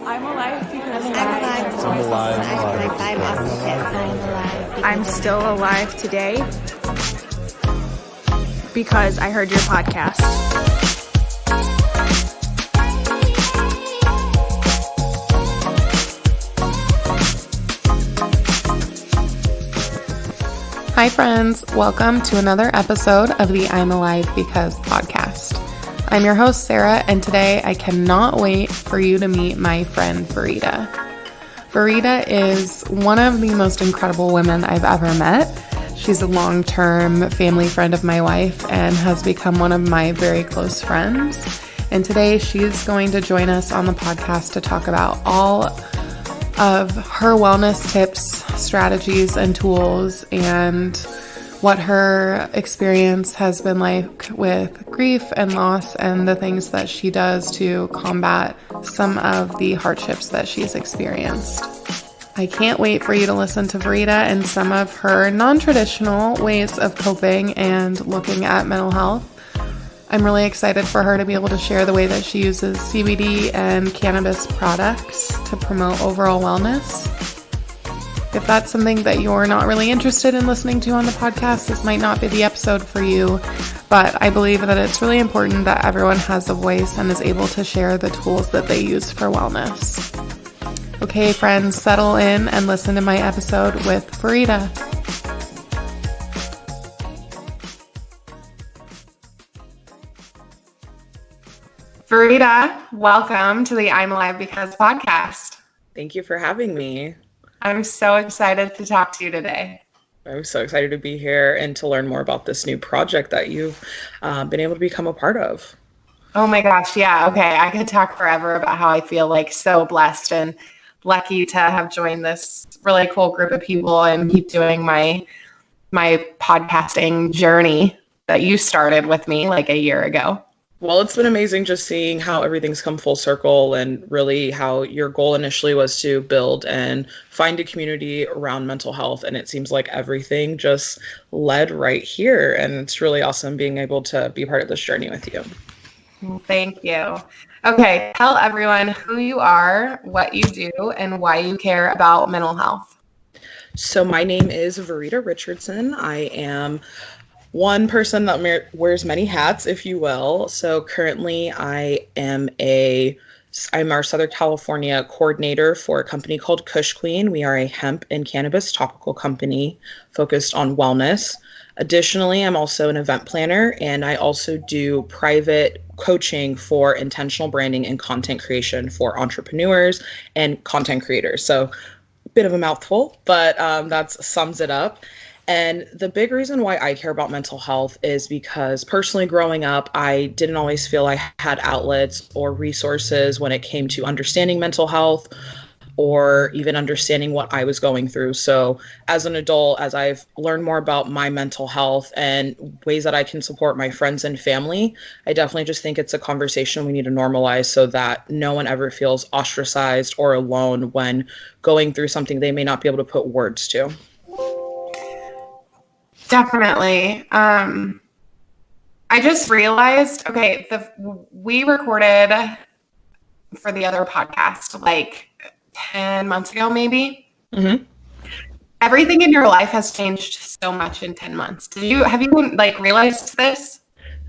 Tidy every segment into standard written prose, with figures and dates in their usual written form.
I'm alive because I'm alive. I'm alive. I have my 5 awesome kids. I'm alive. I'm still alive today because I heard your podcast. Hi friends, welcome to another episode of the I'm Alive Because podcast. I'm your host Sara, and today I cannot wait for you to meet my friend Verita. Verita is one of the most incredible women I've ever met. She's a long-term family friend of my wife and has become one of my very close friends. And today she's going to join us on the podcast to talk about all of her wellness tips, strategies, and tools, and what her experience has been like with grief and loss and the things that she does to combat some of the hardships that she's experienced. I can't wait for you to listen to Verita and some of her non-traditional ways of coping and looking at mental health. I'm really excited for her to be able to share the way that she uses CBD and cannabis products to promote overall wellness. If that's something that you're not really interested in listening to on the podcast, this might not be the episode for you, but I believe that it's really important that everyone has a voice and is able to share the tools that they use for wellness. Okay, friends, settle in and listen to my episode with Verita. Verita, welcome to the I'm Alive Because podcast. Thank you for having me. I'm so excited to talk to you today. I'm so excited to be here and to learn more about this new project that you've been able to become a part of. Oh my gosh, yeah, okay. I could talk forever about how I feel like so blessed and lucky to have joined this really cool group of people and keep doing my podcasting journey that you started with me like a year ago. Well, it's been amazing just seeing how everything's come full circle and really how your goal initially was to build and find a community around mental health. And it seems like everything just led right here. And it's really awesome being able to be part of this journey with you. Thank you. Okay, tell everyone who you are, what you do, and why you care about mental health. So my name is Verita Richardson. I am one person that wears many hats, if you will. So currently I'm our Southern California coordinator for a company called Kush Queen. We are a hemp and cannabis topical company focused on wellness. Additionally, I'm also an event planner, and I also do private coaching for intentional branding and content creation for entrepreneurs and content creators. So a bit of a mouthful, but that sums it up. And the big reason why I care about mental health is because personally growing up, I didn't always feel I had outlets or resources when it came to understanding mental health or even understanding what I was going through. So as an adult, as I've learned more about my mental health and ways that I can support my friends and family, I definitely just think it's a conversation we need to normalize so that no one ever feels ostracized or alone when going through something they may not be able to put words to. Definitely. I just realized, okay, we recorded for the other podcast like 10 months ago, maybe. Mm-hmm. Everything in your life has changed so much in 10 months. Have you like realized this?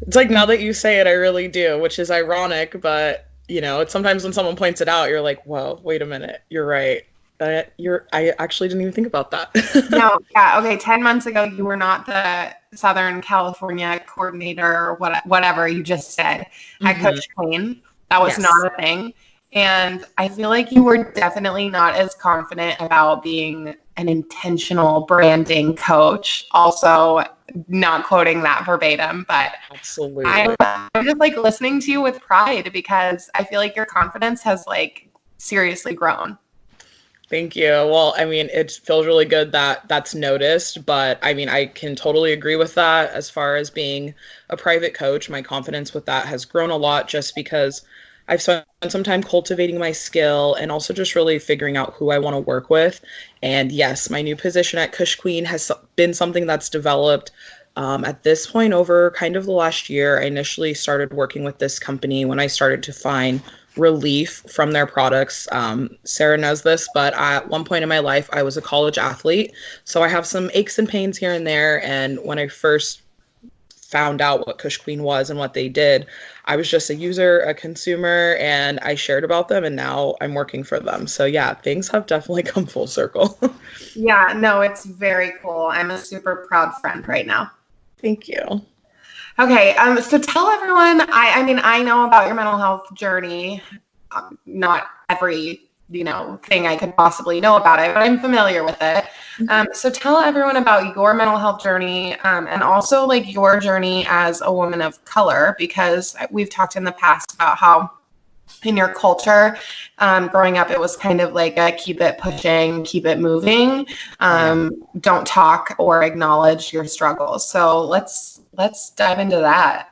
It's like now that you say it, I really do, which is ironic, but it's sometimes when someone points it out, you're like, whoa, wait a minute, you're right. I actually didn't even think about that. No, yeah, okay. 10 months ago, you were not the Southern California coordinator or whatever you just said at Coach Queen. That was not a thing. And I feel like you were definitely not as confident about being an intentional branding coach. Also, not quoting that verbatim, but absolutely. I'm just like listening to you with pride because I feel like your confidence has like seriously grown. Thank you. Well, I mean, it feels really good that that's noticed, but I mean, I can totally agree with that. As far as being a private coach, my confidence with that has grown a lot just because I've spent some time cultivating my skill and also just really figuring out who I want to work with. And yes, my new position at Kush Queen has been something that's developed at this point over kind of the last year. I initially started working with this company when I started to find relief from their products. Sara knows this, but at one point in my life, I was a college athlete. So I have some aches and pains here and there. And when I first found out what Kush Queen was and what they did, I was just a user, a consumer, and I shared about them, and now I'm working for them. So yeah, things have definitely come full circle. Yeah, no, it's very cool. I'm a super proud friend right now. Thank you. Okay, so tell everyone, I mean, I know about your mental health journey, not every, thing I could possibly know about it, but I'm familiar with it. So tell everyone about your mental health journey, and also like your journey as a woman of color, because we've talked in the past about how in your culture, growing up, it was kind of like a keep it pushing, keep it moving, don't talk or acknowledge your struggles. So let's dive into that.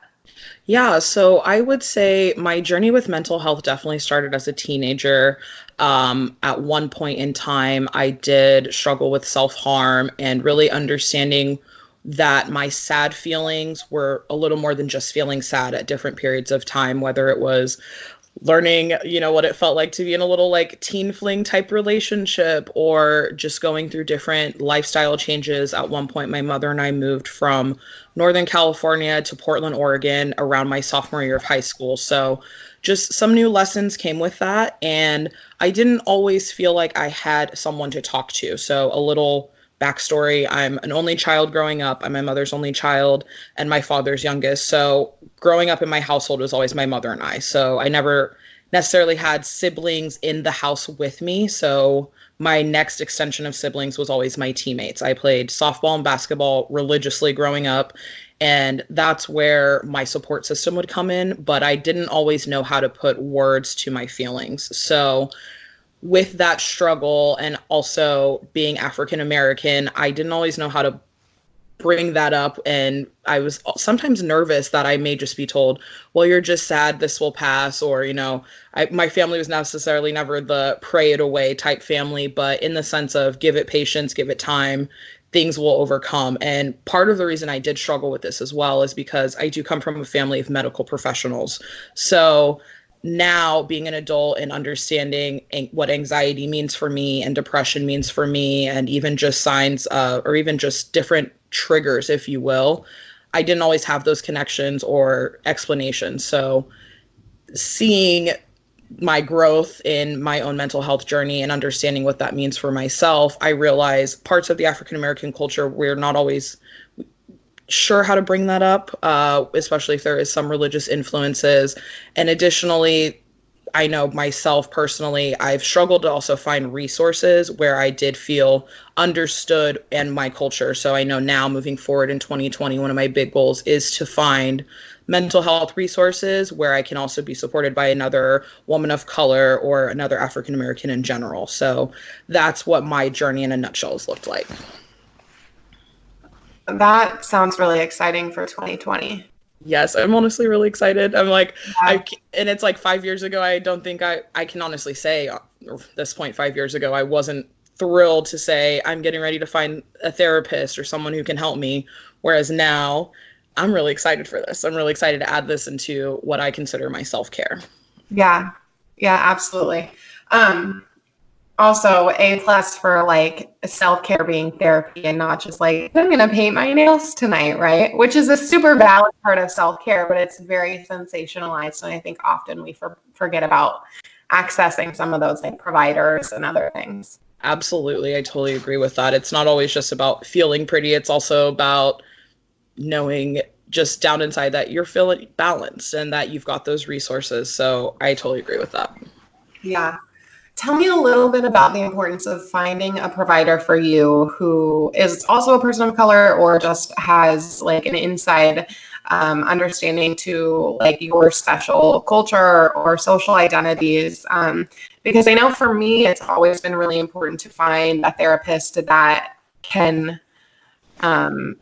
Yeah, so I would say my journey with mental health definitely started as a teenager. At one point in time, I did struggle with self-harm and really understanding that my sad feelings were a little more than just feeling sad at different periods of time, whether it was learning, what it felt like to be in a little like teen fling type relationship or just going through different lifestyle changes. At one point, my mother and I moved from Northern California to Portland, Oregon around my sophomore year of high school. So just some new lessons came with that. And I didn't always feel like I had someone to talk to. So a little backstory, I'm an only child growing up. I'm my mother's only child and my father's youngest. So growing up in my household was always my mother and I. So I never necessarily had siblings in the house with me. So my next extension of siblings was always my teammates. I played softball and basketball religiously growing up, and that's where my support system would come in, but I didn't always know how to put words to my feelings. So with that struggle and also being African American, I didn't always know how to bring that up. And I was sometimes nervous that I may just be told, well, you're just sad, this will pass. Or, my family was necessarily never the pray it away type family, but in the sense of give it patience, give it time, things will overcome. And part of the reason I did struggle with this as well is because I do come from a family of medical professionals. So now being an adult and understanding what anxiety means for me and depression means for me, and even just signs or even just different triggers, if you will, I didn't always have those connections or explanations. So seeing my growth in my own mental health journey and understanding what that means for myself, I realize parts of the African American culture, we're not always sure how to bring that up, especially if there is some religious influences. And additionally, I know myself personally, I've struggled to also find resources where I did feel understood in my culture. So I know now moving forward in 2020, one of my big goals is to find mental health resources where I can also be supported by another woman of color or another African American in general. So that's what my journey in a nutshell has looked like. That sounds really exciting for 2020. Yes, I'm honestly really excited. I'm like, yeah. And it's like 5 years ago, I don't think I can honestly say at this point, 5 years ago, I wasn't thrilled to say I'm getting ready to find a therapist or someone who can help me. Whereas now I'm really excited for this. I'm really excited to add this into what I consider my self-care. Yeah, absolutely. Also, A+ for like self-care being therapy and not just like, I'm going to paint my nails tonight, right? Which is a super valid part of self-care, but it's very sensationalized. And I think often we forget about accessing some of those like providers and other things. Absolutely. I totally agree with that. It's not always just about feeling pretty. It's also about knowing just down inside that you're feeling balanced and that you've got those resources. So I totally agree with that. Yeah. Tell me a little bit about the importance of finding a provider for you who is also a person of color or just has like an inside understanding to like your special culture or social identities. Because I know for me, it's always been really important to find a therapist that can, and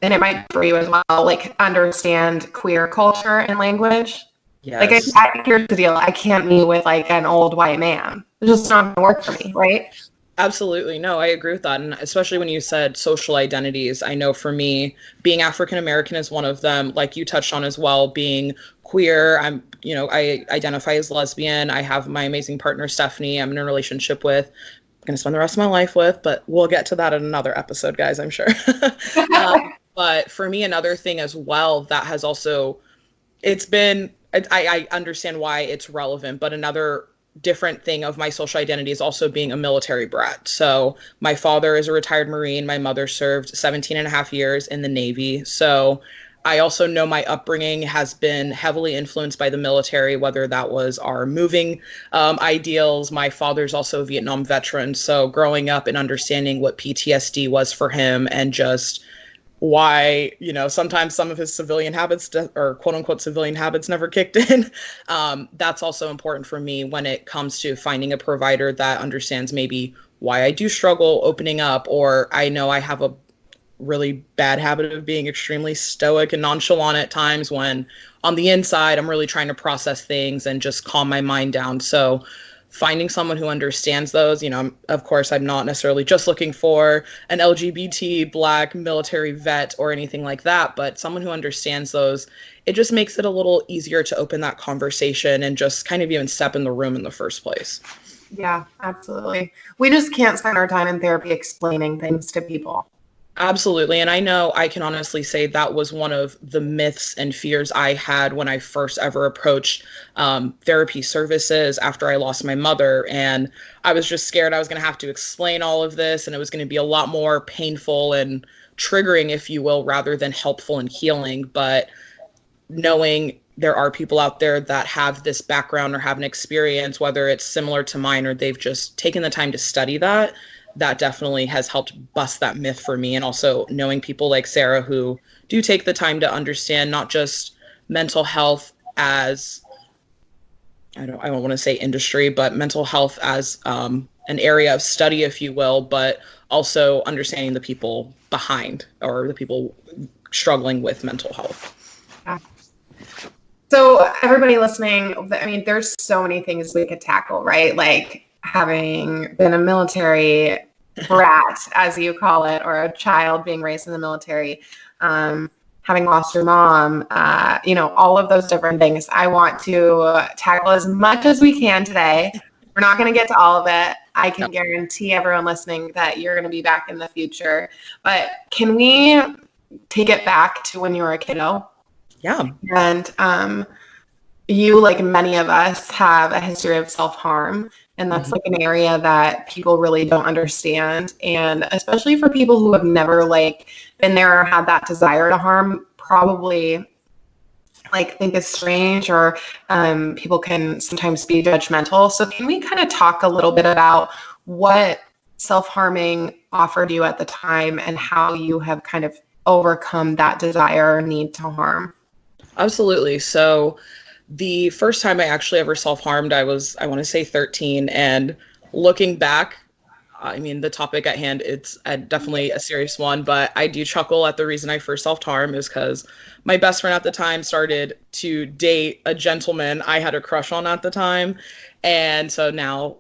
it might be for you as well, like understand queer culture and language. Yes. Like, here's the deal. I can't meet with like an old white man. It's just not going to work for me, right? Absolutely. No, I agree with that. And especially when you said social identities, I know for me, being African American is one of them, like you touched on as well, being queer. I identify as lesbian. I have my amazing partner, Stephanie, I'm in a relationship with, I'm going to spend the rest of my life with, but we'll get to that in another episode, guys, I'm sure. But for me, another thing as well that has also, it's been, I understand why it's relevant, but another different thing of my social identity is also being a military brat. So my father is a retired Marine. My mother served 17 and a half years in the Navy. So I also know my upbringing has been heavily influenced by the military, whether that was our moving ideals. My father's also a Vietnam veteran. So growing up and understanding what PTSD was for him and just why, sometimes some of his civilian habits or quote unquote civilian habits never kicked in. That's also important for me when it comes to finding a provider that understands maybe why I do struggle opening up, or I know I have a really bad habit of being extremely stoic and nonchalant at times when on the inside I'm really trying to process things and just calm my mind down. So finding someone who understands those, of course, I'm not necessarily just looking for an LGBT Black military vet or anything like that, but someone who understands those, it just makes it a little easier to open that conversation and just kind of even step in the room in the first place. Yeah, absolutely. We just can't spend our time in therapy explaining things to people. Absolutely. And I know I can honestly say that was one of the myths and fears I had when I first ever approached therapy services after I lost my mother. And I was just scared I was going to have to explain all of this, and it was going to be a lot more painful and triggering, if you will, rather than helpful and healing. But knowing there are people out there that have this background or have an experience, whether it's similar to mine or they've just taken the time to study that definitely has helped bust that myth for me. And also knowing people like Sara who do take the time to understand not just mental health as, I don't want to say industry, but mental health as an area of study, if you will, but also understanding the people behind or the people struggling with mental health. Yeah. So everybody listening, I mean, there's so many things we could tackle, right? Like having been a military brat, as you call it, or a child being raised in the military, having lost your mom, all of those different things. I want to tackle as much as we can today. We're not going to get to all of it. I can guarantee everyone listening that you're going to be back in the future. But can we take it back to when you were a kiddo? Yeah. And you, like many of us, have a history of self-harm. And that's like an area that people really don't understand. And especially for people who have never been there or had that desire to harm, probably think it's strange, or people can sometimes be judgmental. So can we kind of talk a little bit about what self-harming offered you at the time and how you have kind of overcome that desire or need to harm? Absolutely. So the first time I actually ever self-harmed, I want to say 13. And looking back, I mean, the topic at hand, it's definitely a serious one, but I do chuckle at the reason I first self-harmed is because my best friend at the time started to date a gentleman I had a crush on at the time. And so now,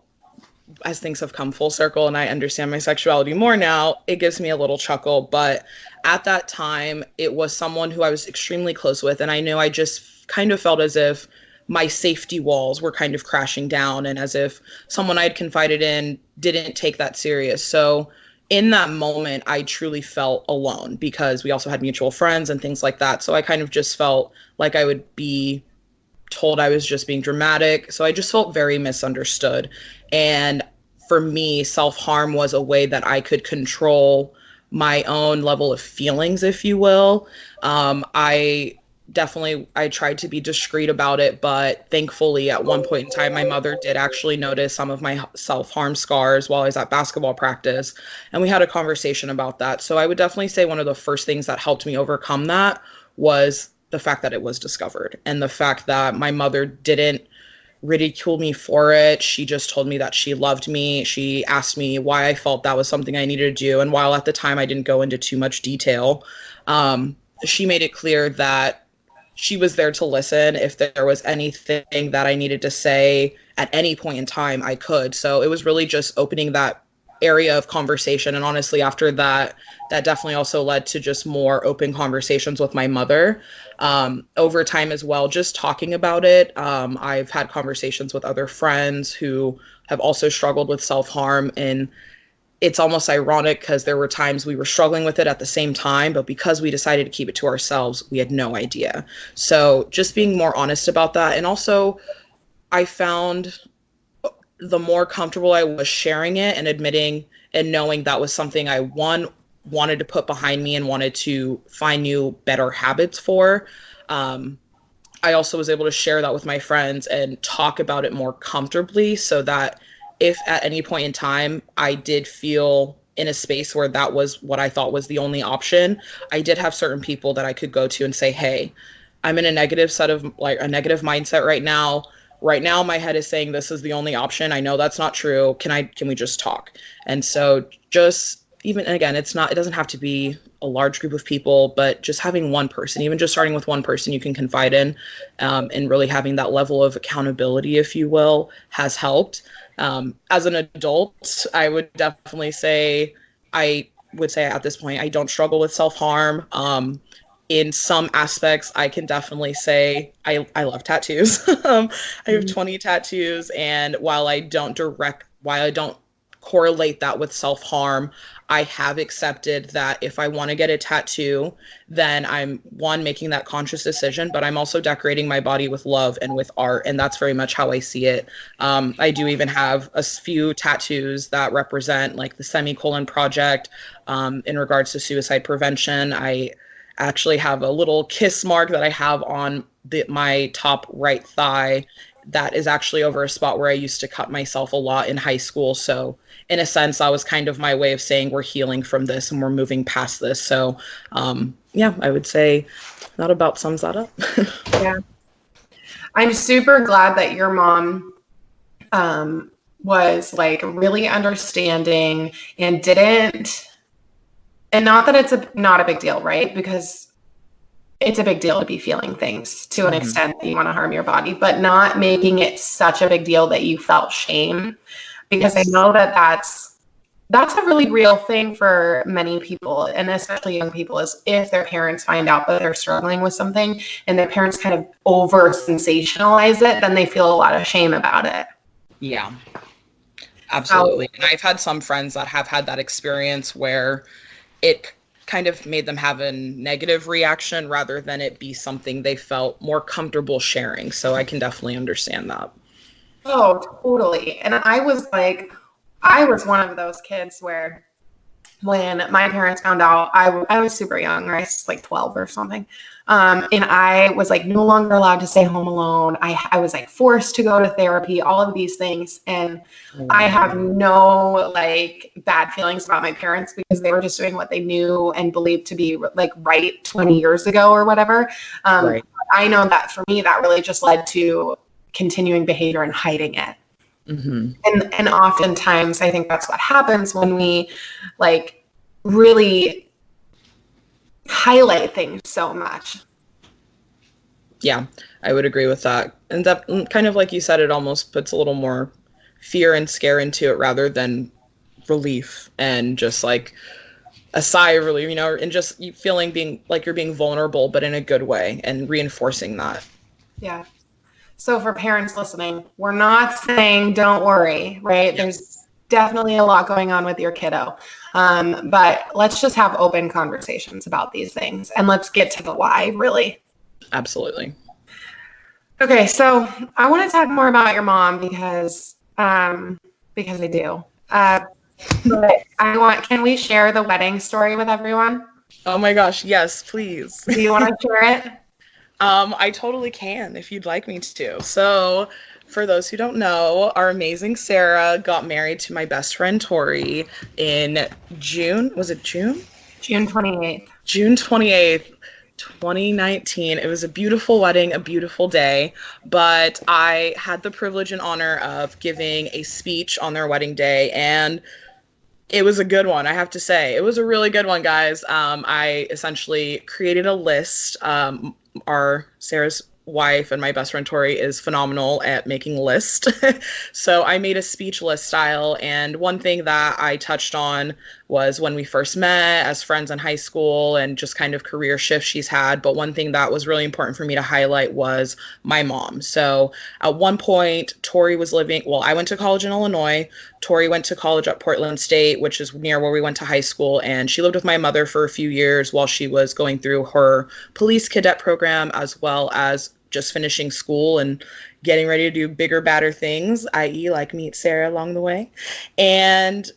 as things have come full circle and I understand my sexuality more now, it gives me a little chuckle. But at that time, it was someone who I was extremely close with. And I knew I just kind of felt as if my safety walls were kind of crashing down and as if someone I'd confided in didn't take that serious. So in that moment, I truly felt alone because we also had mutual friends and things like that. So I kind of just felt like I would be told I was just being dramatic. So I just felt very misunderstood. And for me, self-harm was a way that I could control my own level of feelings, if you will. I tried to be discreet about it, but thankfully at one point in time, my mother did actually notice some of my self-harm scars while I was at basketball practice. And we had a conversation about that. So I would definitely say one of the first things that helped me overcome that was the fact that it was discovered and the fact that my mother didn't ridicule me for it. She just told me that she loved me. She asked me why I felt that was something I needed to do. And while at the time I didn't go into too much detail, she made it clear that she was there to listen. If there was anything that I needed to say at any point in time, I could. So it was really just opening that area of conversation. And honestly, after that, that definitely also led to just more open conversations with my mother. Over time as well, just talking about it. I've had conversations with other friends who have also struggled with self-harm, and it's almost ironic because there were times we were struggling with it at the same time, but because we decided to keep it to ourselves, we had no idea. So just being more honest about that. And also, I found the more comfortable I was sharing it and admitting and knowing that was something I wanted to put behind me and wanted to find new better habits for. I also was able to share that with my friends and talk about it more comfortably, so that if at any point in time I did feel in a space where that was what I thought was the only option, I did have certain people that I could go to and say, hey, I'm in a negative mindset right now. Right now my head is saying this is the only option. I know that's not true. Can we just talk? And so just even again, it doesn't have to be a large group of people, but just having one person, even just starting with one person you can confide in, and really having that level of accountability, if you will, has helped. As an adult, I would definitely say, at this point, I don't struggle with self-harm. In some aspects, I can definitely say I love tattoos. I have 20 tattoos, and while I don't correlate that with self-harm, I have accepted that if I want to get a tattoo, then I'm making that conscious decision, but I'm also decorating my body with love and with art. And that's very much how I see it. I do even have a few tattoos that represent like the Semicolon Project, in regards to suicide prevention. I actually have a little kiss mark that I have on my top right thigh that is actually over a spot where I used to cut myself a lot in high school. So in a sense, that was kind of my way of saying we're healing from this and we're moving past this. So I would say that about sums that up. Yeah. I'm super glad that your mom was like really understanding and didn't, and not that it's not a big deal, right? Because it's a big deal to be feeling things to an extent that you want to harm your body, but not making it such a big deal that you felt shame. Because I know that that's a really real thing for many people, and especially young people, is if their parents find out that they're struggling with something and their parents kind of over sensationalize it, then they feel a lot of shame about it. Yeah, absolutely. And I've had some friends that have had that experience where it kind of made them have a negative reaction rather than it be something they felt more comfortable sharing. So I can definitely understand that. Oh, totally. And I was one of those kids where when my parents found out, I was super young, right? I was like 12 or something. And I was like no longer allowed to stay home alone. I was like forced to go to therapy, all of these things. And I have no like bad feelings about my parents because they were just doing what they knew and believed to be like right 20 years ago or whatever. Right. I know that for me, that really just led to continuing behavior and hiding it. And oftentimes I think that's what happens when we like really highlight things so much. Yeah, I would agree with that. And that kind of like you said, it almost puts a little more fear and scare into it rather than relief and just like a sigh of relief, and just you feeling being like you're being vulnerable, but in a good way, and reinforcing that. Yeah. So for parents listening, we're not saying don't worry, right? There's definitely a lot going on with your kiddo. But let's just have open conversations about these things and let's get to the why, really. Absolutely. Okay, so I want to talk more about your mom because I do. But can we share the wedding story with everyone? Oh my gosh, yes, please. Do you want to share it? I totally can if you'd like me to. So, for those who don't know, our amazing Sara got married to my best friend Tori in June. Was it June? June 28th. June 28th, 2019. It was a beautiful wedding, a beautiful day, but I had the privilege and honor of giving a speech on their wedding day, and it was a good one, I have to say. It was a really good one, guys. I essentially created a list. Sara's wife and my best friend Tori is phenomenal at making lists. So I made a speech list style. And one thing that I touched on was when we first met as friends in high school and just kind of career shifts she's had. But one thing that was really important for me to highlight was my mom. So at one point, Tori was I went to college in Illinois. Tori went to college at Portland State, which is near where we went to high school. And she lived with my mother for a few years while she was going through her police cadet program, as well as just finishing school and getting ready to do bigger, badder things, i.e. like meet Sara along the way. And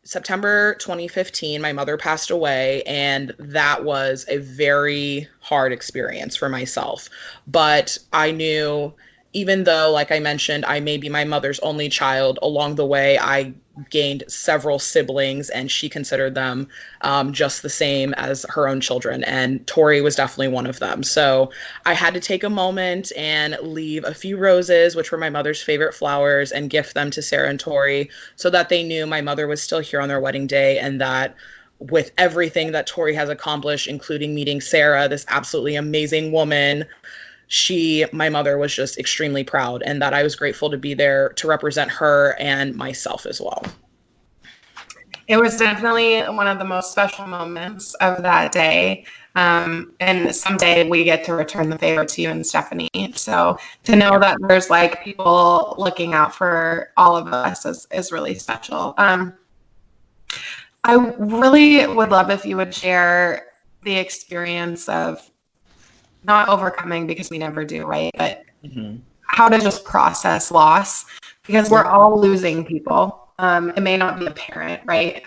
September 2015, my mother passed away, and that was a very hard experience for myself. But I knew, even though, like I mentioned, I may be my mother's only child, along the way, I gained several siblings, and she considered them just the same as her own children. And Tori was definitely one of them. So I had to take a moment and leave a few roses, which were my mother's favorite flowers, and gift them to Sara and Tori so that they knew my mother was still here on their wedding day, and that with everything that Tori has accomplished, including meeting Sara, this absolutely amazing woman, my mother was just extremely proud, and that I was grateful to be there to represent her and myself as well. It was definitely one of the most special moments of that day. And someday we get to return the favor to you and Stephanie. So to know that there's like people looking out for all of us is really special. I really would love if you would share the experience of not overcoming, because we never do, right? But how to just process loss, because we're all losing people. It may not be a parent, right?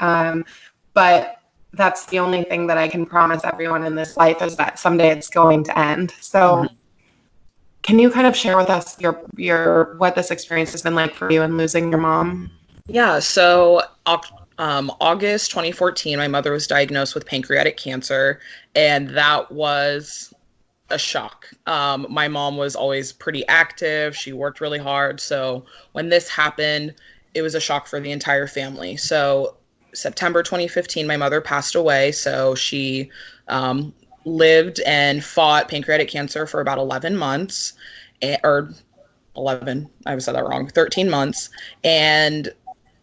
But that's the only thing that I can promise everyone in this life, is that someday it's going to end. So can you kind of share with us your what this experience has been like for you in losing your mom? Yeah, so August 2014, my mother was diagnosed with pancreatic cancer, and that was a shock. My mom was always pretty active. She worked really hard. So when this happened, it was a shock for the entire family. So September 2015, my mother passed away. So she lived and fought pancreatic cancer for about 11 months, or 11, I said that wrong, 13 months. And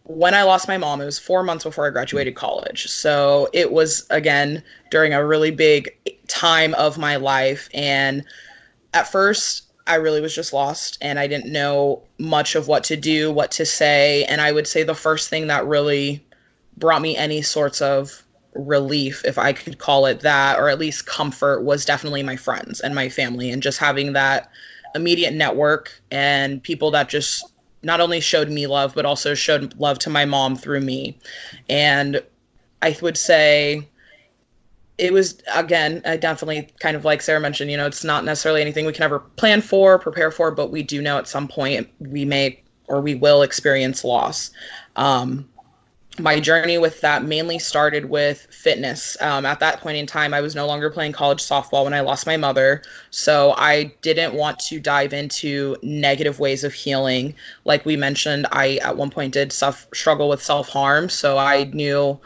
when I lost my mom, it was 4 months before I graduated college. So it was, again, during a really big time of my life. And at first, I really was just lost, and I didn't know much of what to do, what to say. And I would say the first thing that really brought me any sorts of relief, if I could call it that, or at least comfort, was definitely my friends and my family, and just having that immediate network and people that just not only showed me love, but also showed love to my mom through me. And I would say it was, again, I definitely, kind of like Sara mentioned, it's not necessarily anything we can ever plan for, prepare for, but we do know at some point we may or we will experience loss. My journey with that mainly started with fitness. At that point in time, I was no longer playing college softball when I lost my mother. So I didn't want to dive into negative ways of healing. Like we mentioned, I at one point did struggle with self-harm. So I knew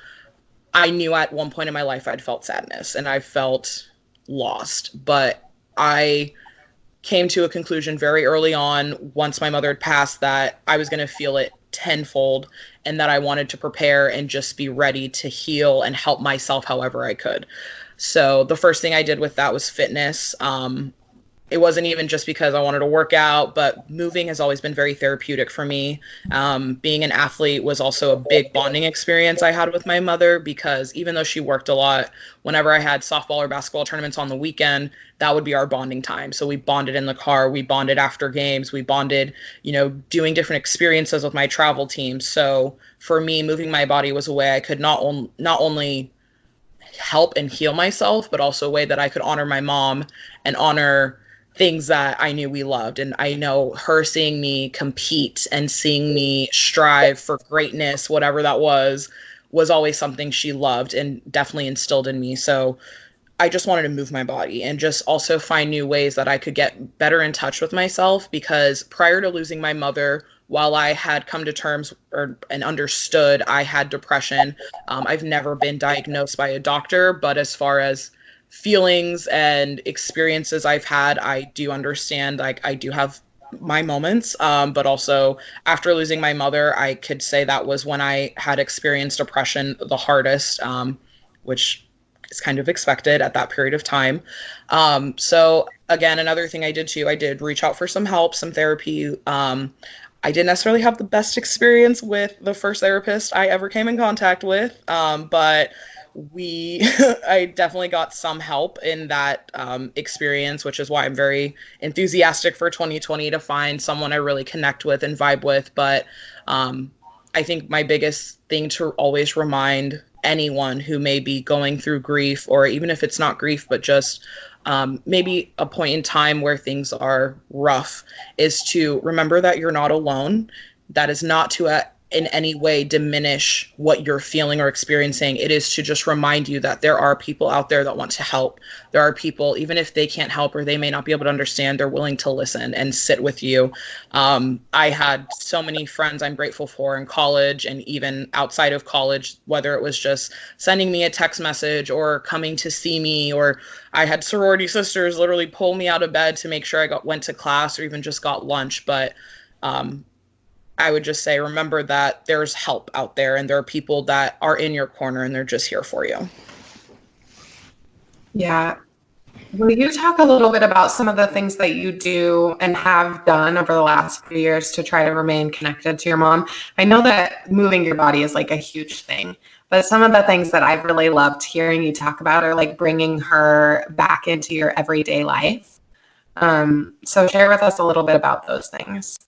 at one point in my life I'd felt sadness and I felt lost. But I came to a conclusion very early on, once my mother had passed, that I was going to feel it tenfold, and that I wanted to prepare and just be ready to heal and help myself however I could. So the first thing I did with that was fitness. It wasn't even just because I wanted to work out, but moving has always been very therapeutic for me. Being an athlete was also a big bonding experience I had with my mother, because even though she worked a lot, whenever I had softball or basketball tournaments on the weekend, that would be our bonding time. So we bonded in the car, we bonded after games, we bonded, doing different experiences with my travel team. So for me, moving my body was a way I could not only help and heal myself, but also a way that I could honor my mom and honor things that I knew we loved. And I know her seeing me compete and seeing me strive for greatness, whatever that was always something she loved and definitely instilled in me. So I just wanted to move my body and just also find new ways that I could get better in touch with myself, because prior to losing my mother, while I had come to terms and understood I had depression, I've never been diagnosed by a doctor. But as far as feelings and experiences I've had, I do understand, like, I do have my moments, but also after losing my mother, I could say that was when I had experienced depression the hardest, which is kind of expected at that period of time. So again, another thing I did too, I did reach out for some help, some therapy. I didn't necessarily have the best experience with the first therapist I ever came in contact with, but I definitely got some help in that experience, which is why I'm very enthusiastic for 2020 to find someone I really connect with and vibe with. But I think my biggest thing to always remind anyone who may be going through grief, or even if it's not grief, but just maybe a point in time where things are rough, is to remember that you're not alone. That is not to in any way diminish what you're feeling or experiencing. It is to just remind you that there are people out there that want to help. There are people, even if they can't help or they may not be able to understand, they're willing to listen and sit with you. I had so many friends I'm grateful for in college and even outside of college, whether it was just sending me a text message or coming to see me, or I had sorority sisters literally pull me out of bed to make sure I went to class or even just got lunch. But I would just say, remember that there's help out there and there are people that are in your corner and they're just here for you. Yeah. Will you talk a little bit about some of the things that you do and have done over the last few years to try to remain connected to your mom? I know that moving your body is like a huge thing, but some of the things that I've really loved hearing you talk about are like bringing her back into your everyday life. So share with us a little bit about those things.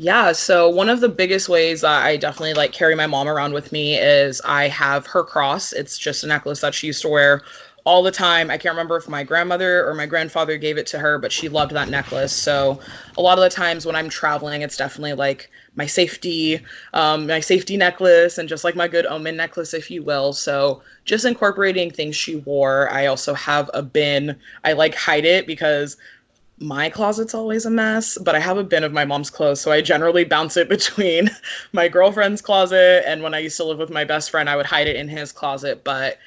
Yeah, so one of the biggest ways that I definitely like carry my mom around with me is I have her cross. It's just a necklace that she used to wear all the time. I can't remember if my grandmother or my grandfather gave it to her, but she loved that necklace. So a lot of the times when I'm traveling, it's definitely like my safety necklace and just like my good omen necklace, if you will. So just incorporating things she wore. I also have a bin. I like hide it because my closet's always a mess, but I have a bin of my mom's clothes, so I generally bounce it between my girlfriend's closet, and when I used to live with my best friend, I would hide it in his closet. But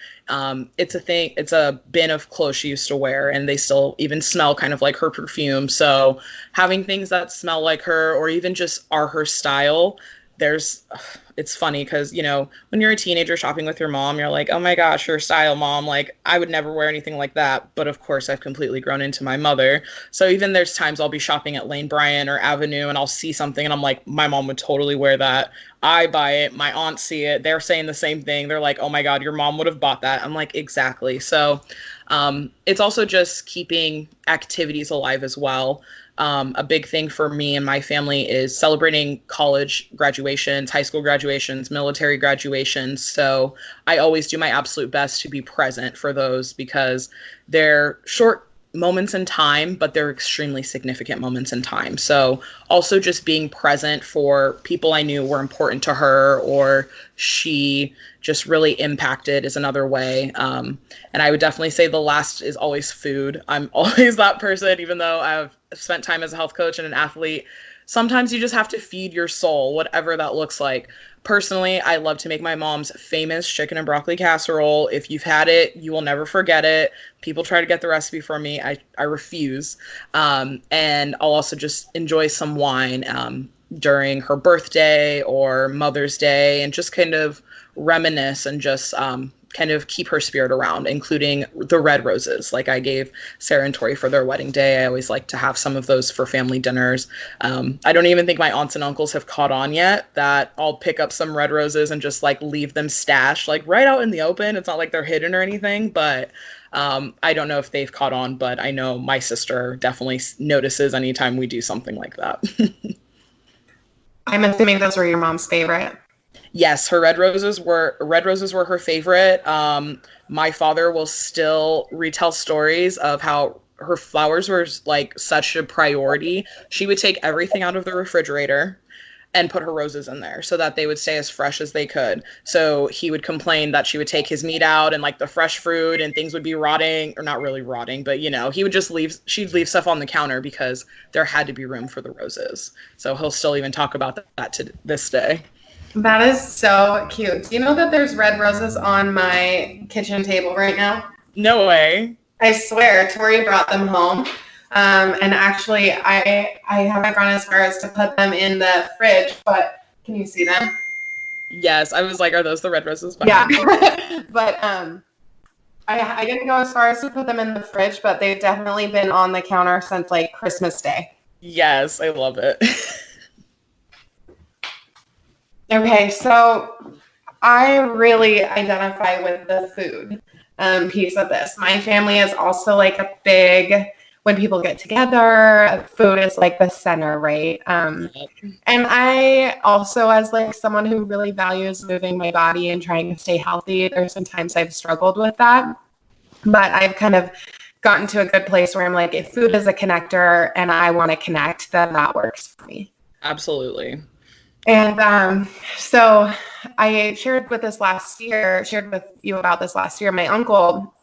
it's a bin of clothes she used to wear, and they still even smell kind of like her perfume. So having things that smell like her, or even just are her style, it's funny because, when you're a teenager shopping with your mom, you're like, oh my gosh, her style, mom. Like, I would never wear anything like that. But of course, I've completely grown into my mother. So even there's times I'll be shopping at Lane Bryant or Avenue and I'll see something and I'm like, my mom would totally wear that. I buy it. My aunts see it. They're saying the same thing. They're like, oh my God, your mom would have bought that. I'm like, exactly. So it's also just keeping activities alive as well. A big thing for me and my family is celebrating college graduations, high school graduations, military graduations. So I always do my absolute best to be present for those because they're short moments in time, but they're extremely significant moments in time. So also just being present for people I knew were important to her or she just really impacted is another way. And I would definitely say the last is always food. I'm always that person, even though I've spent time as a health coach and an athlete. Sometimes you just have to feed your soul, whatever that looks like. Personally, I love to make my mom's famous chicken and broccoli casserole. If you've had it, you will never forget it. People try to get the recipe from me. I refuse. And I'll also just enjoy some wine during her birthday or Mother's Day and just kind of reminisce and just kind of keep her spirit around, including the red roses. Like I gave Sara and Tori for their wedding day. I always like to have some of those for family dinners. I don't even think my aunts and uncles have caught on yet that I'll pick up some red roses and just like leave them stashed like right out in the open. It's not like they're hidden or anything, but I don't know if they've caught on, but I know my sister definitely notices anytime we do something like that. I'm assuming those were your mom's favorite. Yes, her red roses were her favorite. My father will still retell stories of how her flowers were like such a priority. She would take everything out of the refrigerator and put her roses in there so that they would stay as fresh as they could. So he would complain that she would take his meat out and like the fresh fruit and things would be rotting, or not really rotting, but he would just she'd leave stuff on the counter because there had to be room for the roses. So he'll still even talk about that to this day. That is so cute. Do you know that there's red roses on my kitchen table right now? No way. I swear, Tori brought them home. And actually, I haven't gone as far as to put them in the fridge, but can you see them? Yes, I was like, are those the red roses behind me? Yeah. But I didn't go as far as to put them in the fridge, but they've definitely been on the counter since like Christmas Day. Yes, I love it. Okay, so I really identify with the food piece of this. My family is also like a big, when people get together, food is like the center, right? And I also, as like someone who really values moving my body and trying to stay healthy, there's some times I've struggled with that. But I've kind of gotten to a good place where I'm like, if food is a connector and I want to connect, then that works for me. Absolutely. And so I shared with you about this last year. My uncle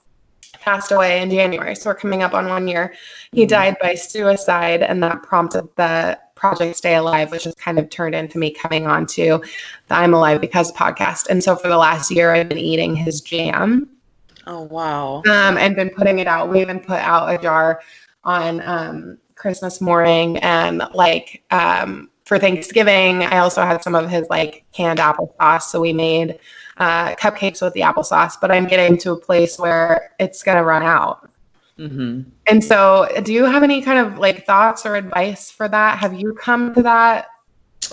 passed away in January, so we're coming up on 1 year. He died by suicide, and that prompted the Project Stay Alive, which has kind of turned into me coming on to the I'm Alive Because podcast. And so for the last year, I've been eating his jam. Oh, wow. And been putting it out. We even put out a jar on Christmas morning, and like for Thanksgiving, I also had some of his like canned applesauce. So we made cupcakes with the applesauce, but I'm getting to a place where it's going to run out. Mm-hmm. And so do you have any kind of like thoughts or advice for that? Have you come to that?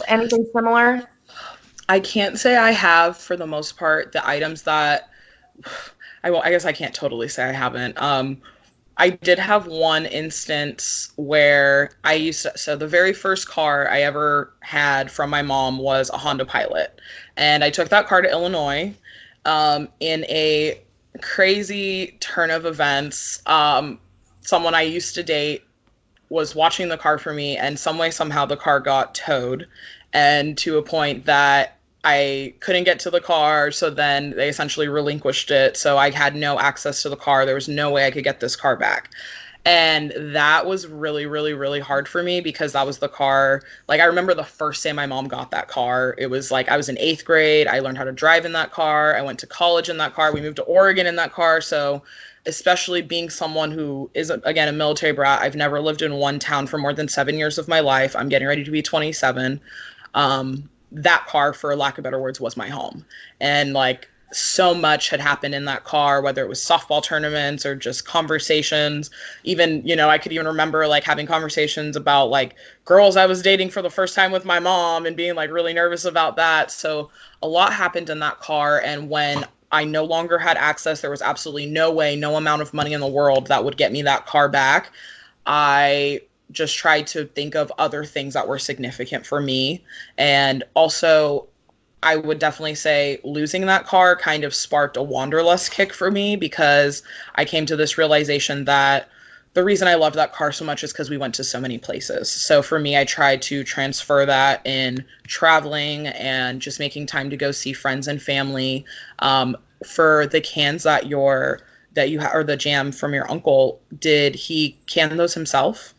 Anything similar? I can't say I have, for the most part. The items that I guess I can't totally say I haven't. I did have one instance where so the very first car I ever had from my mom was a Honda Pilot. And I took that car to Illinois in a crazy turn of events. Someone I used to date was watching the car for me, and some way, somehow the car got towed, and to a point that I couldn't get to the car, so then they essentially relinquished it. So I had no access to the car. There was no way I could get this car back. And that was really, really, really hard for me, because that was the car. Like, I remember the first day my mom got that car. It was like, I was in 8th grade. I learned how to drive in that car. I went to college in that car. We moved to Oregon in that car. So especially being someone who is, again, a military brat, I've never lived in one town for more than 7 years of my life. I'm getting ready to be 27. That car, for lack of better words, was my home. And like, so much had happened in that car, whether it was softball tournaments or just conversations. Even, I could even remember like having conversations about like girls I was dating for the first time with my mom and being like really nervous about that. So a lot happened in that car. And when I no longer had access, there was absolutely no way, no amount of money in the world that would get me that car back. I just tried to think of other things that were significant for me. And also, I would definitely say losing that car kind of sparked a wanderlust kick for me, because I came to this realization that the reason I loved that car so much is because we went to so many places. So for me, I tried to transfer that in traveling and just making time to go see friends and family. For the cans that or the jam from your uncle, did he can those himself?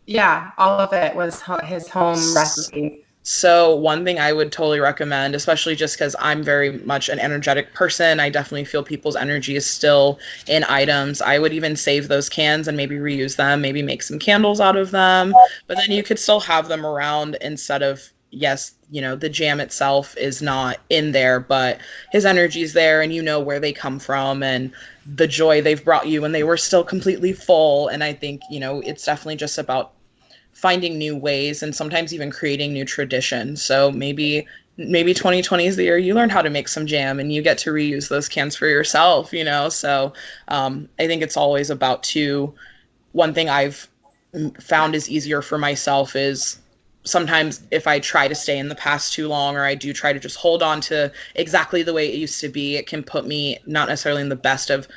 Yeah, all of it was his home recipe. So one thing I would totally recommend, especially just because I'm very much an energetic person, I definitely feel people's energy is still in items. I would even save those cans and maybe reuse them, maybe make some candles out of them, but then you could still have them around instead of, yes, the jam itself is not in there, but his energy is there, and where they come from and the joy they've brought you when they were still completely full. And I think, it's definitely just about finding new ways and sometimes even creating new traditions. So maybe 2020 is the year you learn how to make some jam and you get to reuse those cans for yourself, So I think it's always about one thing I've found is easier for myself is sometimes if I try to stay in the past too long, or I do try to just hold on to exactly the way it used to be, it can put me not necessarily in the best of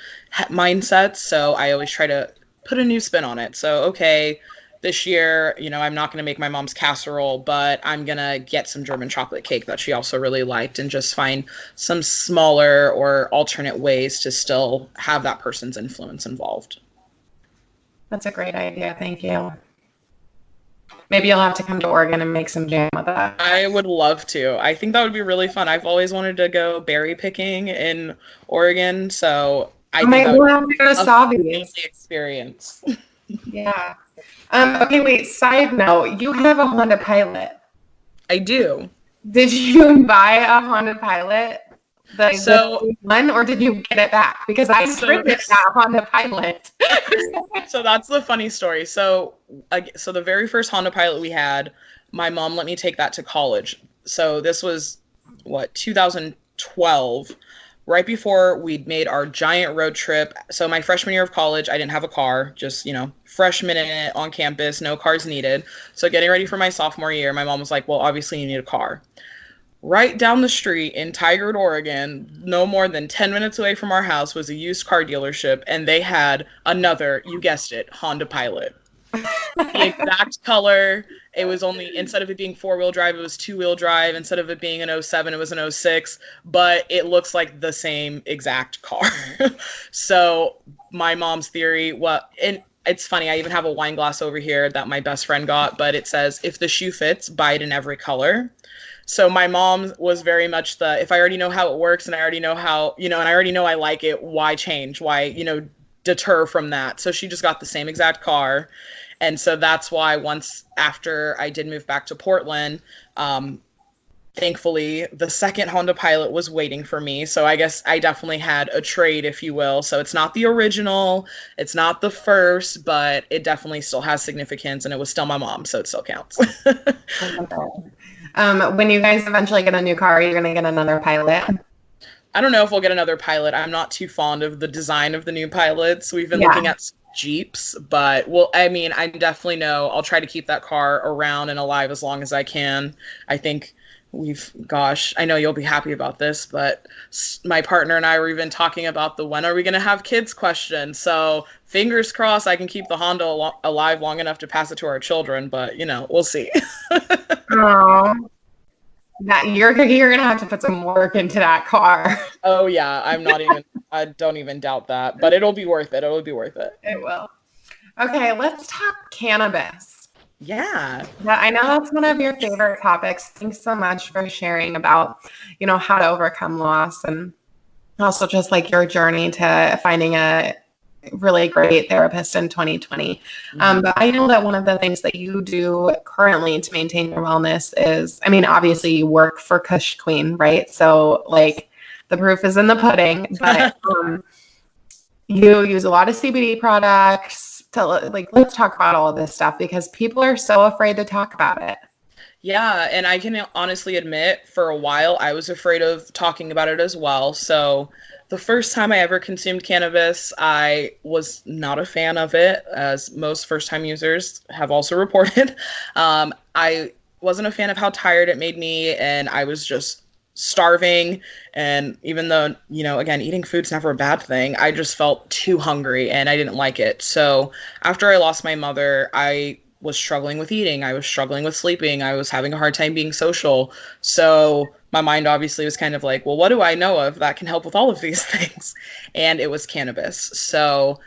mindsets. So I always try to put a new spin on it. So, okay, this year, I'm not going to make my mom's casserole, but I'm going to get some German chocolate cake that she also really liked, and just find some smaller or alternate ways to still have that person's influence involved. That's a great idea. Thank you. Maybe you'll have to come to Oregon and make some jam with that. I would love to. I think that would be really fun. I've always wanted to go berry picking in Oregon, so I Oh think my that would God, we gotta be solve an these. amazing experience. Yeah. Okay, wait, side note, you have a Honda Pilot. I do. Did you buy a Honda Pilot? So, The one, or did you get it back? Because I so, traded that Honda Pilot. so that's the funny story. So the very first Honda Pilot we had, my mom let me take that to college. So this was what, 2012, right before we'd made our giant road trip. So my freshman year of college, I didn't have a car, just, freshman in it on campus, no cars needed. So getting ready for my sophomore year, my mom was like, well, obviously you need a car. Right down the street in Tigard, Oregon, no more than 10 minutes away from our house, was a used car dealership, and they had another, you guessed it, Honda Pilot. The exact color. It was only, instead of it being four-wheel drive, it was two-wheel drive. Instead of it being an '07, it was an '06, but it looks like the same exact car. So my mom's theory, and it's funny, I even have a wine glass over here that my best friend got, but it says, if the shoe fits, buy it in every color. So my mom was very much if I already know how it works and I already know how, and I already know I like it, why change? Why, deter from that? So she just got the same exact car. And so that's why once after I did move back to Portland, thankfully the second Honda Pilot was waiting for me. So I guess I definitely had a trade, if you will. So it's not the original, it's not the first, but it definitely still has significance, and it was still my mom, so it still counts. When you guys eventually get a new car, you're gonna get another Pilot. I don't know if we'll get another Pilot. I'm not too fond of the design of the new Pilots. We've been looking at Jeeps, but I definitely know I'll try to keep that car around and alive as long as I can. I think I know you'll be happy about this, but my partner and I were even talking about the when are we going to have kids question. So fingers crossed I can keep the Honda alive long enough to pass it to our children, but we'll see. Oh, that you're gonna have to put some work into that car. Oh yeah, I don't even doubt that, but it'll be worth it. It'll be worth it. It will. Okay, let's talk cannabis. Yeah. I know that's one of your favorite topics. Thanks so much for sharing about, how to overcome loss, and also just like your journey to finding a really great therapist in 2020. But I know that one of the things that you do currently to maintain your wellness is, obviously you work for Kush Queen, right? So like the proof is in the pudding, but you use a lot of CBD products let's talk about all of this stuff because people are so afraid to talk about it. Yeah, and I can honestly admit for a while I was afraid of talking about it as well. So the first time I ever consumed cannabis, I was not a fan of it, as most first-time users have also reported. I wasn't a fan of how tired it made me, and I was just starving. And even though, again, eating food's never a bad thing, I just felt too hungry and I didn't like it. So after I lost my mother, I was struggling with eating. I was struggling with sleeping. I was having a hard time being social. So my mind obviously was kind of like, well, what do I know of that can help with all of these things? And it was cannabis. So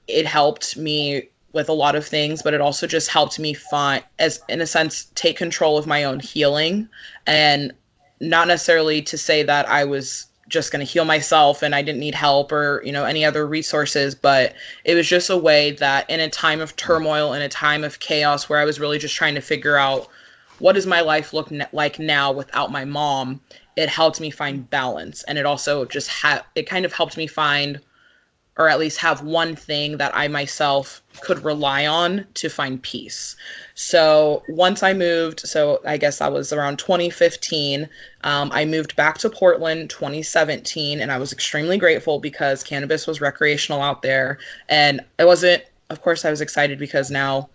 it helped me with a lot of things, but it also just helped me in a sense, take control of my own healing. And not necessarily to say that I was just going to heal myself and I didn't need help or, any other resources, but it was just a way that in a time of turmoil, in a time of chaos where I was really just trying to figure out what does my life look like now without my mom, it helped me find balance. And it also just it kind of helped me find, or at least have one thing that I myself could rely on to find peace. So once I moved, so I guess that was around 2015, I moved back to Portland 2017, and I was extremely grateful because cannabis was recreational out there. And of course I was excited because now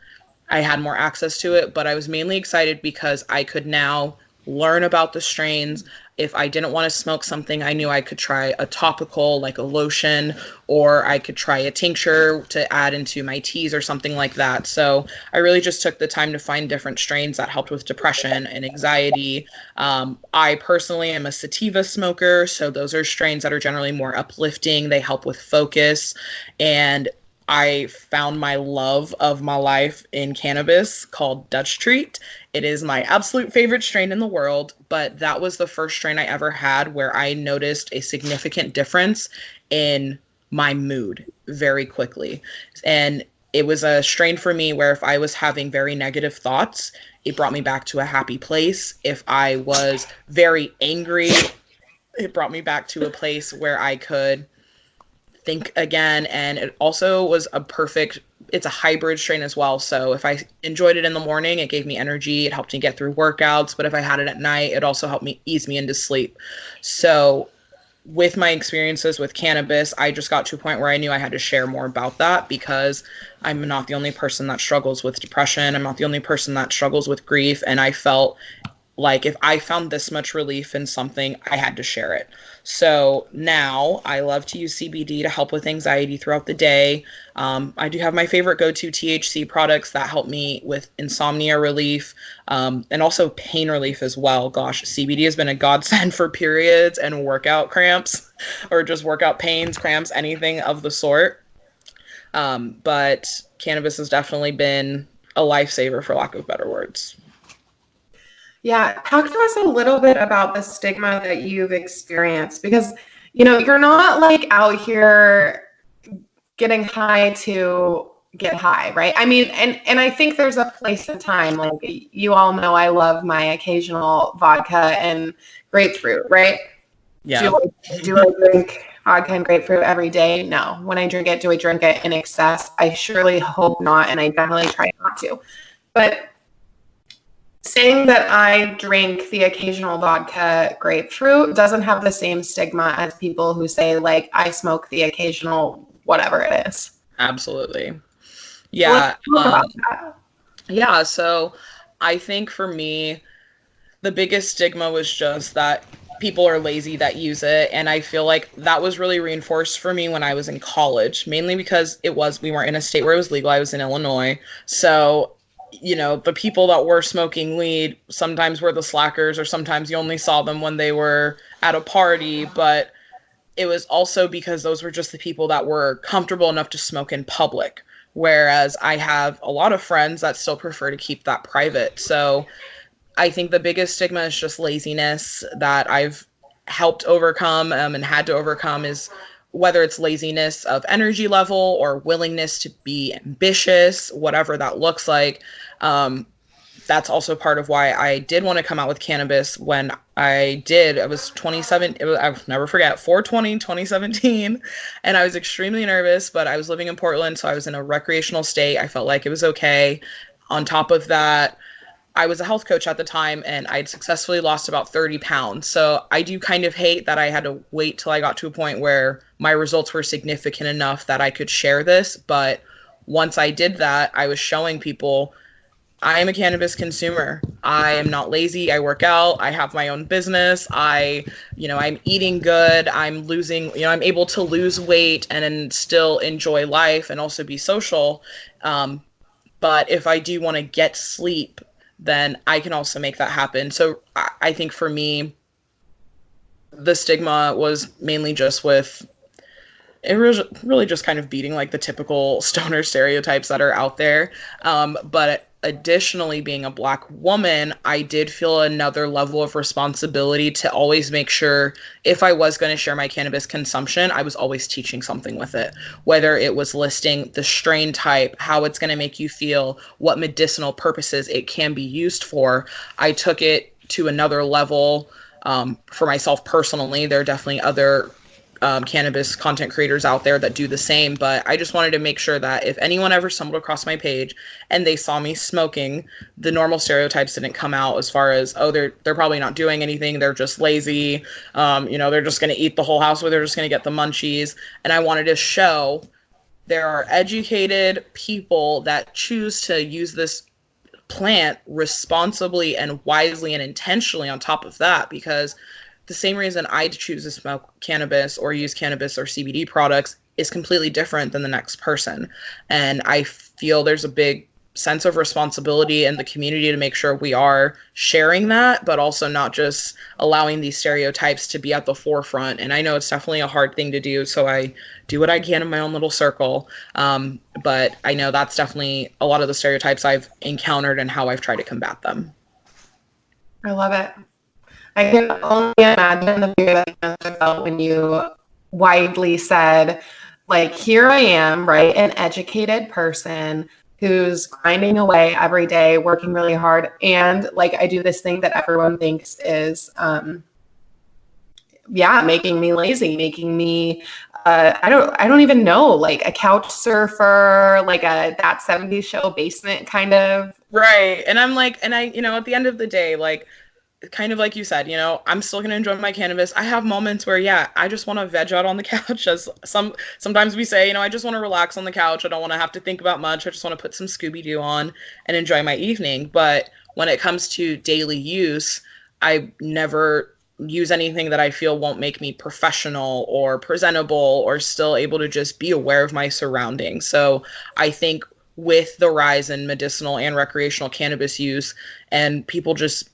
I had more access to it, but I was mainly excited because I could now learn about the strains. If I didn't want to smoke something, I knew I could try a topical, like a lotion, or I could try a tincture to add into my teas or something like that. So I really just took the time to find different strains that helped with depression and anxiety. I personally am a sativa smoker, so those are strains that are generally more uplifting. They help with focus. And I found my love of my life in cannabis called Dutch Treat. It is my absolute favorite strain in the world, but that was the first strain I ever had where I noticed a significant difference in my mood very quickly. And it was a strain for me where if I was having very negative thoughts, it brought me back to a happy place. If I was very angry, it brought me back to a place where I could think again. And it also was it's a hybrid strain as well. So if I enjoyed it in the morning, it gave me energy. It helped me get through workouts. But if I had it at night, it also helped me ease me into sleep. So with my experiences with cannabis, I just got to a point where I knew I had to share more about that, because I'm not the only person that struggles with depression. I'm not the only person that struggles with grief. And I felt like if I found this much relief in something, I had to share it. So now I love to use CBD to help with anxiety throughout the day. I do have my favorite go-to THC products that help me with insomnia relief, and also pain relief as well. Gosh, CBD has been a godsend for periods and workout cramps, or just workout pains, cramps, anything of the sort. But cannabis has definitely been a lifesaver, for lack of better words. Yeah, talk to us a little bit about the stigma that you've experienced, because, you know, you're not like out here getting high to get high, right? I mean, and I think there's a place and time. Like, you all know I love my occasional vodka and grapefruit, right? Yeah. Do I drink vodka and grapefruit every day? No. When I drink it, do I drink it in excess? I surely hope not, and I definitely try not to. But saying that I drink the occasional vodka grapefruit doesn't have the same stigma as people who say, like, I smoke the occasional whatever it is. Absolutely. Yeah. So let's talk about that. Yeah. So I think for me, the biggest stigma was just that people are lazy that use it. And I feel like that was really reinforced for me when I was in college, mainly because we weren't in a state where it was legal. I was in Illinois. So, you know, the people that were smoking weed sometimes were the slackers, or sometimes you only saw them when they were at a party. But it was also because those were just the people that were comfortable enough to smoke in public. Whereas I have a lot of friends that still prefer to keep that private. So I think the biggest stigma is just laziness that I've helped overcome, and had to overcome, is whether it's laziness of energy level or willingness to be ambitious, whatever that looks like. That's also part of why I did want to come out with cannabis when I did. I was 27. I'll never forget, 4/20/2017. And I was extremely nervous, but I was living in Portland, so I was in a recreational state. I felt like it was okay. On top of that, I was a health coach at the time, and I'd successfully lost about 30 pounds. So I do kind of hate that I had to wait till I got to a point where my results were significant enough that I could share this. But once I did that, I was showing people I am a cannabis consumer. I am not lazy. I work out. I have my own business. I'm eating good. I'm able to lose weight and then still enjoy life and also be social. But if I do want to get sleep, then I can also make that happen. So I think for me, the stigma was mainly just with it was really just kind of beating like the typical stoner stereotypes that are out there. But additionally, being a Black woman, I did feel another level of responsibility to always make sure if I was going to share my cannabis consumption, I was always teaching something with it, whether it was listing the strain type, how it's going to make you feel, what medicinal purposes it can be used for. I took it to another level for myself personally. There are definitely other cannabis content creators out there that do the same, but I just wanted to make sure that if anyone ever stumbled across my page and they saw me smoking, the normal stereotypes didn't come out as far as, oh, they're probably not doing anything, they're just lazy, they're just going to eat the whole house, or they're just going to get the munchies. And I wanted to show there are educated people that choose to use this plant responsibly and wisely and intentionally on top of that, because the same reason I choose to smoke cannabis or use cannabis or CBD products is completely different than the next person. And I feel there's a big sense of responsibility in the community to make sure we are sharing that, but also not just allowing these stereotypes to be at the forefront. And I know it's definitely a hard thing to do, so I do what I can in my own little circle. But I know that's definitely a lot of the stereotypes I've encountered and how I've tried to combat them. I love it. I can only imagine the fear that you must have felt when you widely said like here I am, right? An educated person who's grinding away every day, working really hard. And like, I do this thing that everyone thinks is, making me lazy, making me, I don't even know, like a couch surfer, like that 70s show basement kind of. Right. And I'm like, and I, at the end of the day, like, kind of like you said, I'm still going to enjoy my cannabis. I have moments where, yeah, I just want to veg out on the couch. As sometimes we say, I just want to relax on the couch. I don't want to have to think about much. I just want to put some Scooby-Doo on and enjoy my evening. But when it comes to daily use, I never use anything that I feel won't make me professional or presentable or still able to just be aware of my surroundings. So I think with the rise in medicinal and recreational cannabis use and people just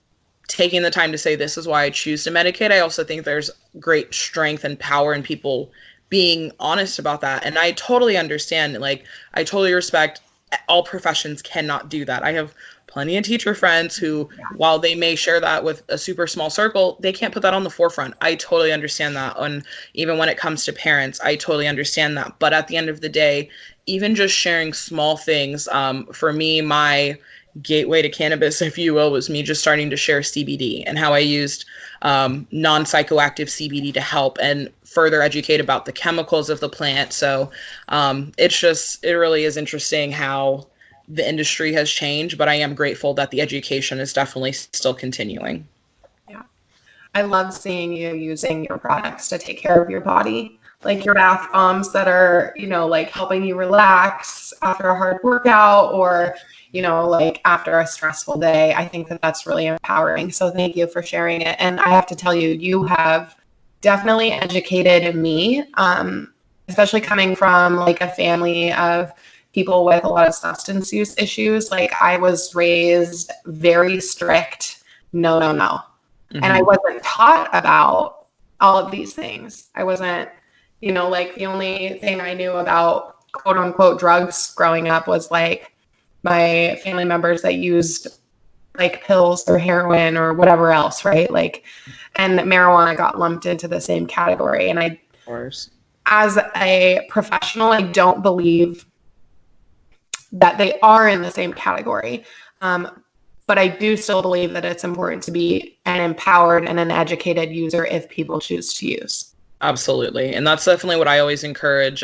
taking the time to say, this is why I choose to medicate, I also think there's great strength and power in people being honest about that. And I totally understand, like, I totally respect all professions cannot do that. I have plenty of teacher friends who, while they may share that with a super small circle, they can't put that on the forefront. I totally understand that. And even when it comes to parents, I totally understand that. But at the end of the day, even just sharing small things, for me, my gateway to cannabis, if you will, was me just starting to share CBD and how I used non-psychoactive CBD to help and further educate about the chemicals of the plant. So it really is interesting how the industry has changed, but I am grateful that the education is definitely still continuing. Yeah. I love seeing you using your products to take care of your body, like your bath bombs that are, like helping you relax after a hard workout or, like after a stressful day. I think that that's really empowering. So thank you for sharing it. And I have to tell you, you have definitely educated me, especially coming from like a family of people with a lot of substance use issues. Like I was raised very strict, no. Mm-hmm. And I wasn't taught about all of these things. I wasn't, like the only thing I knew about quote unquote drugs growing up was like my family members that used like pills or heroin or whatever else, right? Like, and marijuana got lumped into the same category. And I, of course, as a professional, I don't believe that they are in the same category. But I do still believe that it's important to be an empowered and an educated user if people choose to use. Absolutely. And that's definitely what I always encourage.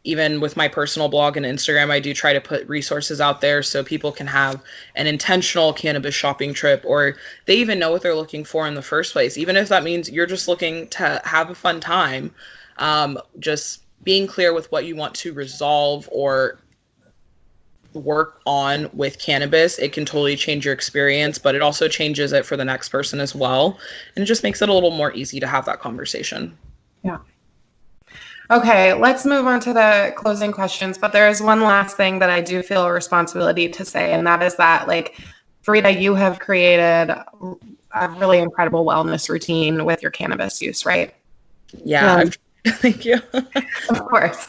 Even with my personal blog and Instagram, I do try to put resources out there so people can have an intentional cannabis shopping trip, or they even know what they're looking for in the first place. Even if that means you're just looking to have a fun time, just being clear with what you want to resolve or work on with cannabis, it can totally change your experience, but it also changes it for the next person as well. And it just makes it a little more easy to have that conversation. Yeah. Okay, let's move on to the closing questions. But there is one last thing that I do feel a responsibility to say, and that is that, like, Verita, you have created a really incredible wellness routine with your cannabis use, right? Yeah. Thank you. Of course.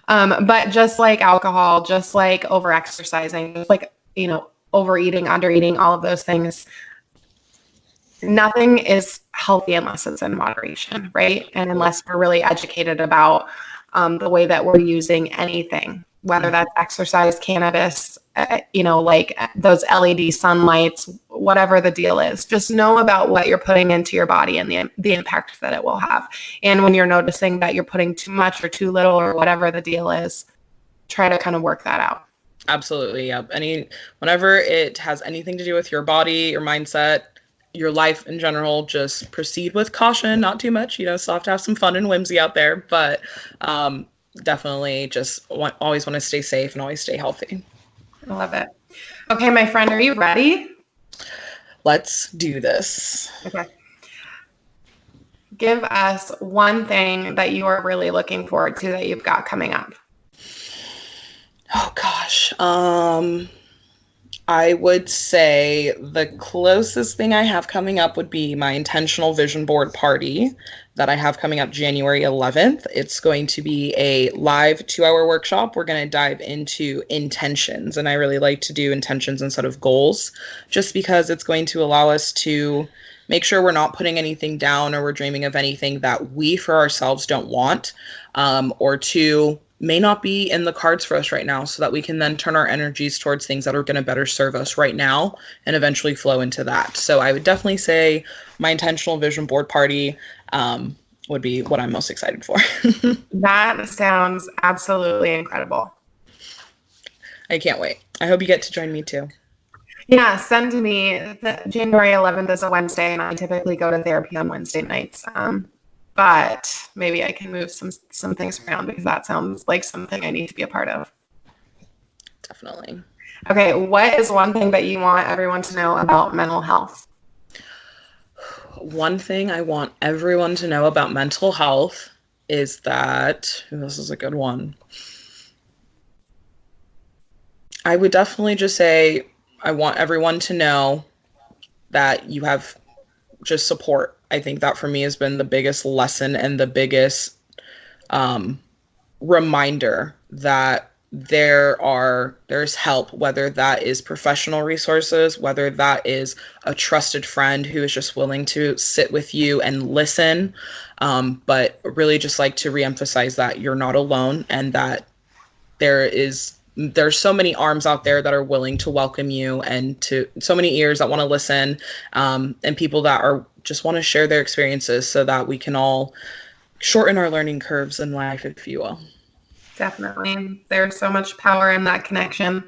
But just like alcohol, just like over-exercising, just like, overeating, undereating, all of those things, nothing is healthy unless it's in moderation, right? And unless we're really educated about the way that we're using anything, whether that's exercise, cannabis, like those LED sunlights, whatever the deal is, just know about what you're putting into your body and the impact that it will have. And when you're noticing that you're putting too much or too little or whatever the deal is, try to kind of work that out. Absolutely. Yep. Whenever it has anything to do with your body, your mindset, your life in general, just proceed with caution, not too much, still have to have some fun and whimsy out there, but definitely just always want to stay safe and always stay healthy. I love it. Okay, my friend, are you ready? Let's do this. Okay. Give us one thing that you are really looking forward to that you've got coming up. Oh gosh. I would say the closest thing I have coming up would be my intentional vision board party that I have coming up January 11th. It's going to be a live 2-hour workshop. We're going to dive into intentions, and I really like to do intentions instead of goals, just because it's going to allow us to make sure we're not putting anything down or we're dreaming of anything that we for ourselves don't want, or two, may not be in the cards for us right now, so that we can then turn our energies towards things that are going to better serve us right now and eventually flow into that. So I would definitely say my intentional vision board party would be what I'm most excited for. That sounds absolutely incredible. I can't wait. I hope you get to join me too. Yeah, send to me. January 11th is a Wednesday, and I typically go to therapy on Wednesday nights. But maybe I can move some things around, because that sounds like something I need to be a part of. Definitely. Okay, what is one thing that you want everyone to know about mental health? One thing I want everyone to know about mental health is that, this is a good one. I would definitely just say I want everyone to know that you have just support. I think that for me has been the biggest lesson and the biggest reminder that there's help, whether that is professional resources, whether that is a trusted friend who is just willing to sit with you and listen, but really just like to reemphasize that you're not alone, and that there's so many arms out there that are willing to welcome you, and to so many ears that want to listen, and people that are just want to share their experiences, so that we can all shorten our learning curves in life, if you will. Definitely. There's so much power in that connection.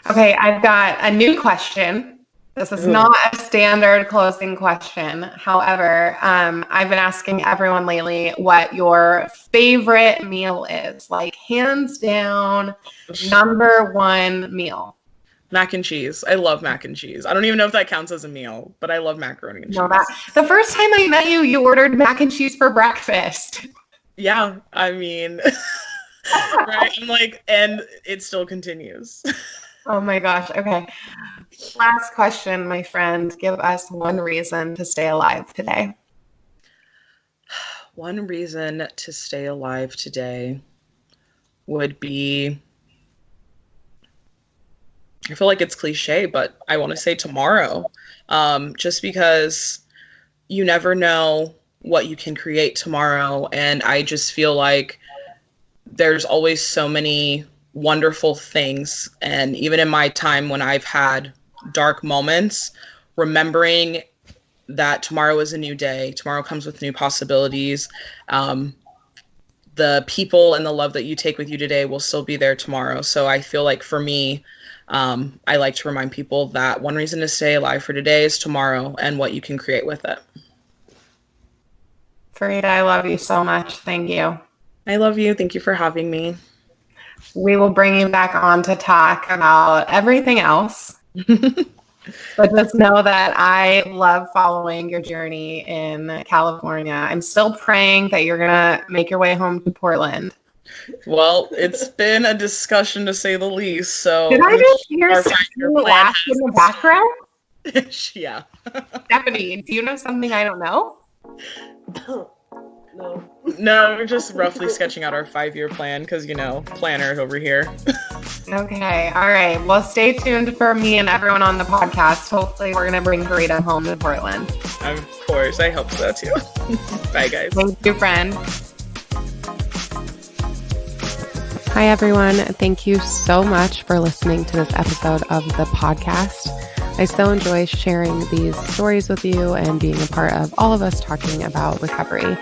Okay, I've got a new question. This is not a standard closing question. However, I've been asking everyone lately what your favorite meal is. Like, hands down, number one meal. Mac and cheese. I love mac and cheese. I don't even know if that counts as a meal, but I love macaroni and cheese. No, the first time I met you, you ordered mac and cheese for breakfast. Yeah, I mean, right? I'm like, and it still continues. Oh my gosh. Okay. Last question, my friend. Give us one reason to stay alive today. One reason to stay alive today would be, I feel like it's cliche, but I want to say tomorrow. Just because you never know what you can create tomorrow. And I just feel like there's always so many wonderful things. And even in my time when I've had dark moments, remembering that tomorrow is a new day, tomorrow comes with new possibilities. The people and the love that you take with you today will still be there tomorrow. So I feel like for me, I like to remind people that one reason to stay alive for today is tomorrow and what you can create with it. Verita, I love you so much. Thank you. I love you. Thank you for having me. We will bring you back on to talk about everything else. But just know that I love following your journey in California. I'm still praying that you're going to make your way home to Portland. Well, it's been a discussion to say the least. So did I just hear something laugh in the background? Yeah. Stephanie, do you know something I don't know? No, we're just roughly sketching out our 5-year plan because, planners over here. Okay. All right. Well, stay tuned for me and everyone on the podcast. Hopefully, we're going to bring Verita home to Portland. Of course. I hope so, too. Bye, guys. Thank you, friend. Hi, everyone. Thank you so much for listening to this episode of the podcast. I so enjoy sharing these stories with you and being a part of all of us talking about recovery.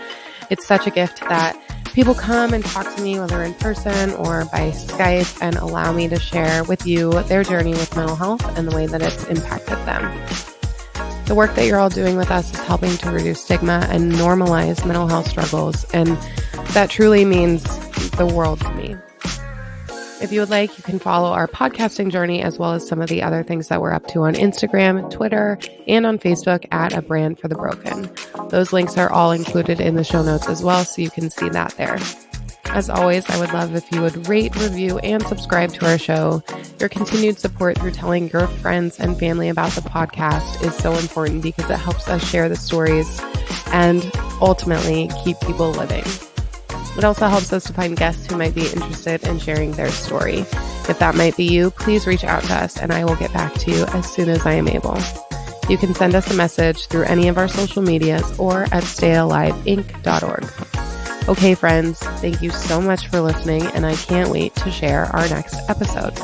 It's such a gift that people come and talk to me, whether in person or by Skype, and allow me to share with you their journey with mental health and the way that it's impacted them. The work that you're all doing with us is helping to reduce stigma and normalize mental health struggles, and that truly means the world to me. If you would like, you can follow our podcasting journey as well as some of the other things that we're up to on Instagram, Twitter, and on Facebook at A Brand for the Broken. Those links are all included in the show notes as well, so you can see that there. As always, I would love if you would rate, review, and subscribe to our show. Your continued support through telling your friends and family about the podcast is so important because it helps us share the stories and ultimately keep people living. It also helps us to find guests who might be interested in sharing their story. If that might be you, please reach out to us and I will get back to you as soon as I am able. You can send us a message through any of our social medias or at stayaliveinc.org. Okay, friends, thank you so much for listening, and I can't wait to share our next episode.